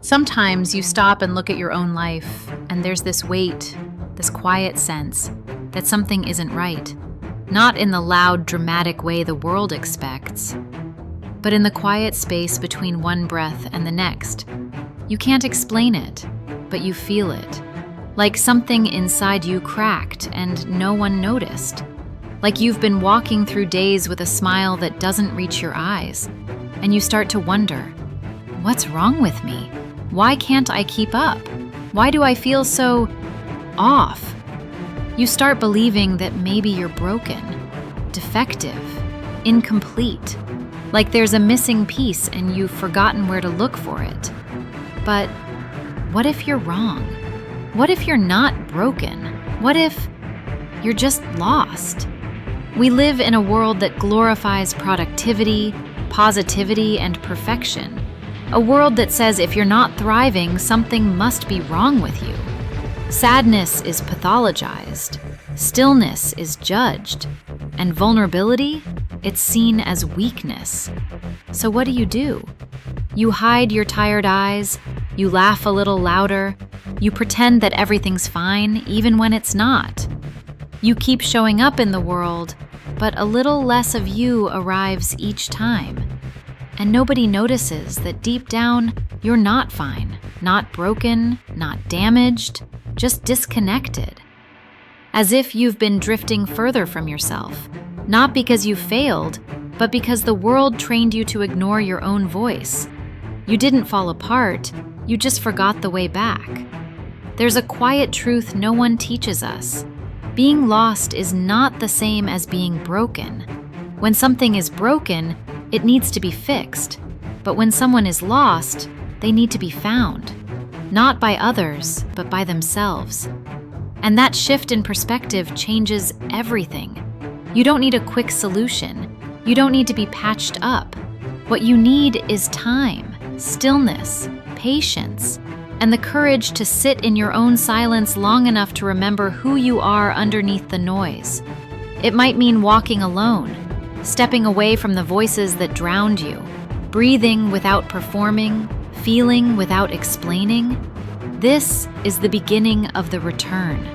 Sometimes you stop and look at your own life, and there's this weight, this quiet sense that something isn't right. Not in the loud, dramatic way the world expects, but in the quiet space between one breath and the next. You can't explain it, but you feel it. Like something inside you cracked and no one noticed. Like you've been walking through days with a smile that doesn't reach your eyes, and you start to wonder, what's wrong with me? Why can't I keep up? Why do I feel so off? You start believing that maybe you're broken, defective, incomplete, like there's a missing piece and you've forgotten where to look for it. But what if you're wrong? What if you're not broken? What if you're just lost? We live in a world that glorifies productivity, positivity, and perfection. A world that says if you're not thriving, something must be wrong with you. Sadness is pathologized, stillness is judged, and vulnerability, it's seen as weakness. So what do? You hide your tired eyes, you laugh a little louder, you pretend that everything's fine even when it's not. You keep showing up in the world, but a little less of you arrives each time. And nobody notices that deep down, you're not fine, not broken, not damaged, just disconnected. As if you've been drifting further from yourself, not because you failed, but because the world trained you to ignore your own voice. You didn't fall apart, you just forgot the way back. There's a quiet truth no one teaches us. Being lost is not the same as being broken. When something is broken, it needs to be fixed. But when someone is lost, they need to be found. Not by others, but by themselves. And that shift in perspective changes everything. You don't need a quick solution. You don't need to be patched up. What you need is time, stillness, patience, and the courage to sit in your own silence long enough to remember who you are underneath the noise. It might mean walking alone, stepping away from the voices that drowned you, breathing without performing, feeling without explaining. This is the beginning of the return.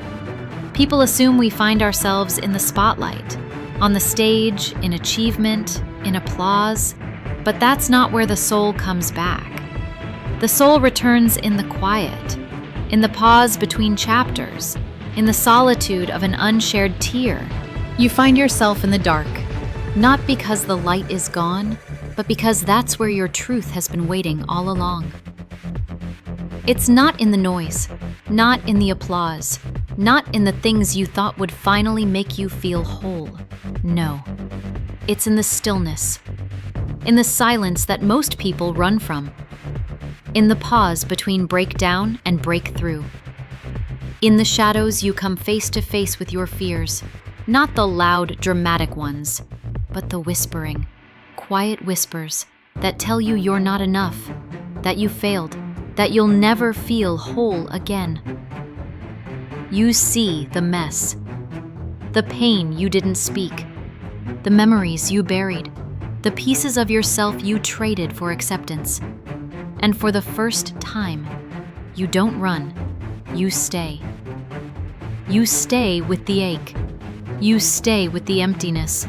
People assume we find ourselves in the spotlight, on the stage, in achievement, in applause, but that's not where the soul comes back. The soul returns in the quiet, in the pause between chapters, in the solitude of an unshared tear. You find yourself in the dark, not because the light is gone, but because that's where your truth has been waiting all along. It's not in the noise, not in the applause, not in the things you thought would finally make you feel whole. No, it's in the stillness, in the silence that most people run from, in the pause between breakdown and breakthrough. In the shadows you come face to face with your fears, not the loud, dramatic ones, but the whispering, quiet whispers that tell you you're not enough, that you failed, that you'll never feel whole again. You see the mess, the pain you didn't speak, the memories you buried, the pieces of yourself you traded for acceptance. And for the first time, you don't run, you stay. You stay with the ache. You stay with the emptiness.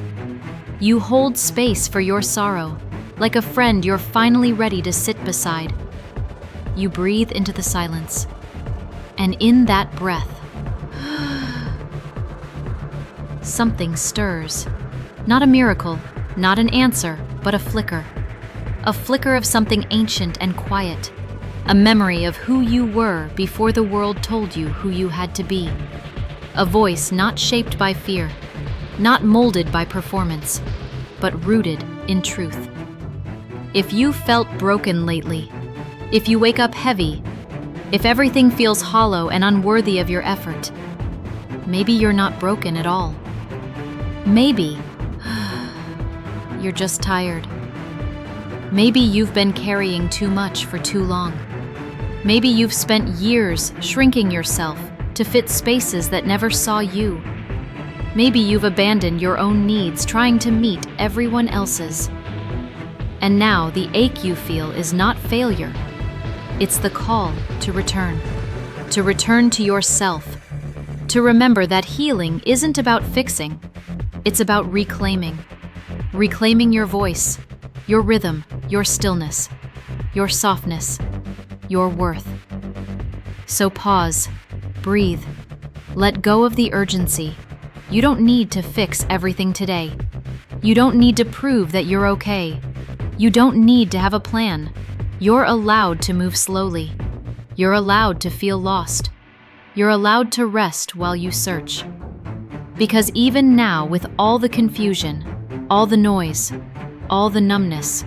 You hold space for your sorrow, like a friend you're finally ready to sit beside. You breathe into the silence, and in that breath, something stirs. Not a miracle, not an answer, but a flicker. A flicker of something ancient and quiet. A memory of who you were before the world told you who you had to be. A voice not shaped by fear, not molded by performance, but rooted in truth. If you felt broken lately, if you wake up heavy, if everything feels hollow and unworthy of your effort, maybe you're not broken at all. Maybe you're just tired. Maybe you've been carrying too much for too long. Maybe you've spent years shrinking yourself to fit spaces that never saw you. Maybe you've abandoned your own needs trying to meet everyone else's. And now the ache you feel is not failure. It's the call to return to yourself, to remember that healing isn't about fixing, it's about reclaiming your voice, your rhythm, your stillness, your softness, your worth. So pause, breathe, let go of the urgency. You don't need to fix everything today. You don't need to prove that you're okay. You don't need to have a plan. You're allowed to move slowly. You're allowed to feel lost. You're allowed to rest while you search. Because even now, with all the confusion, all the noise, all the numbness,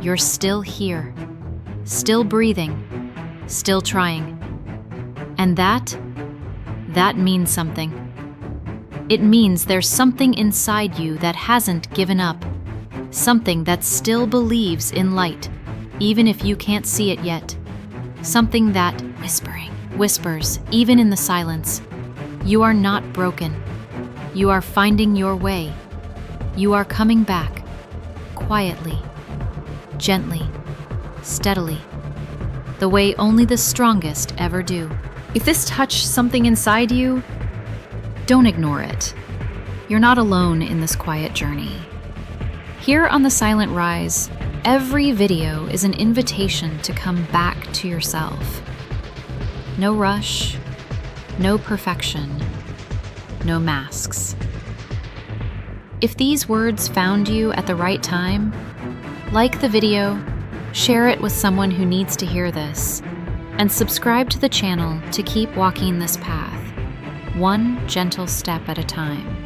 you're still here, still breathing, still trying. And that means something. It means there's something inside you that hasn't given up, something that still believes in light, even if you can't see it yet. Something that whispers, even in the silence. You are not broken. You are finding your way. You are coming back, quietly, gently, steadily, the way only the strongest ever do. If this touched something inside you, don't ignore it. You're not alone in this quiet journey. Here on The Silent Rise, every video is an invitation to come back to yourself. No rush, no perfection, no masks. If these words found you at the right time, like the video, share it with someone who needs to hear this, and subscribe to the channel to keep walking this path, one gentle step at a time.